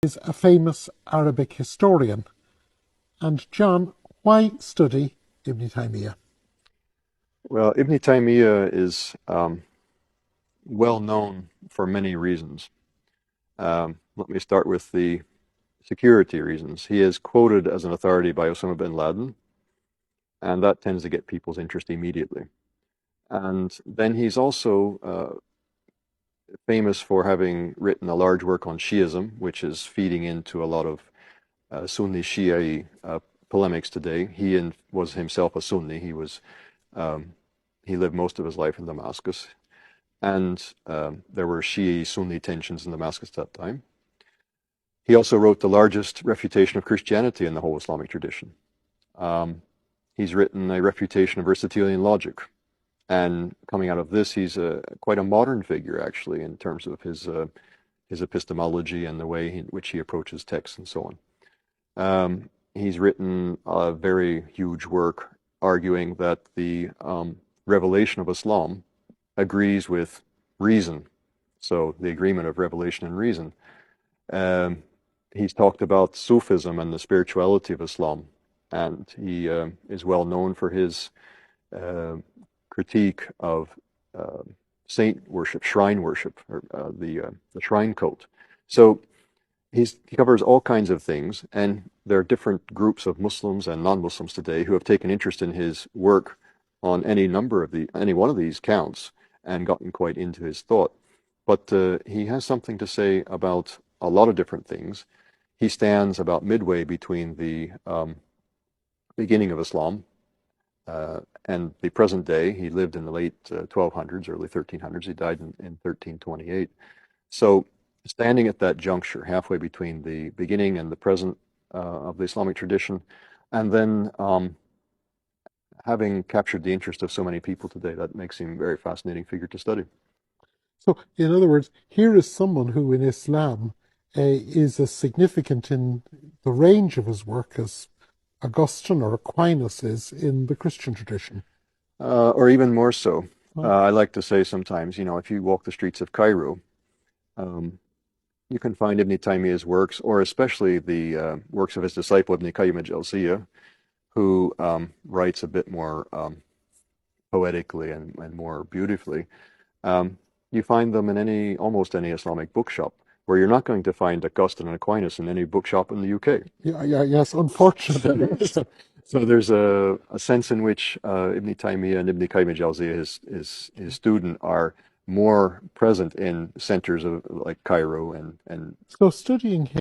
is a famous Arabic historian. And John, why study Ibn Taymiyyah? Well, Ibn Taymiyyah is well known for many reasons. Let me start with the security reasons. He is quoted as an authority by Osama bin Laden, and that tends to get people's interest immediately. And then he's also famous for having written a large work on Shiism, which is feeding into a lot of Sunni Shia polemics today. Was himself a Sunni. He lived most of his life in Damascus, and there were Shia-Sunni tensions in Damascus at that time. He also wrote the largest refutation of Christianity in the whole Islamic tradition. He's written a refutation of Aristotelian logic, and coming out of this, he's quite a modern figure, actually, in terms of his epistemology and the way in which he approaches texts and so on. He's written a very huge work arguing that the revelation of Islam agrees with reason, so the agreement of revelation and reason. He's talked about Sufism and the spirituality of Islam, and he is well known for his critique of saint worship, shrine worship, or the shrine cult. So he covers all kinds of things, and there are different groups of Muslims and non-Muslims today who have taken interest in his work on any one of these counts and gotten quite into his thought. But he has something to say about a lot of different things. He stands about midway between the beginning of Islam and the present day. He lived in the late 1200s, early 1300s. He died in 1328. So standing at that juncture, halfway between the beginning and the present of the Islamic tradition, and then having captured the interest of so many people today, that makes him a very fascinating figure to study. So, in other words, here is someone who in Islam is as significant in the range of his work as Augustine or Aquinas is in the Christian tradition. Or even more so. Oh. I like to say sometimes, if you walk the streets of Cairo, you can find Ibn Taymiyyah's works, or especially the works of his disciple Ibn Qayyim al-Jawziyya, who writes a bit more poetically and more beautifully. You find them in almost any Islamic bookshop, where you're not going to find Augustine and Aquinas in any bookshop in the UK. Yes, unfortunately. So there's a sense in which Ibn Taymiyyah and Ibn Qayyim al-Jawziyya, his student, are more present in centers of like Cairo and So studying him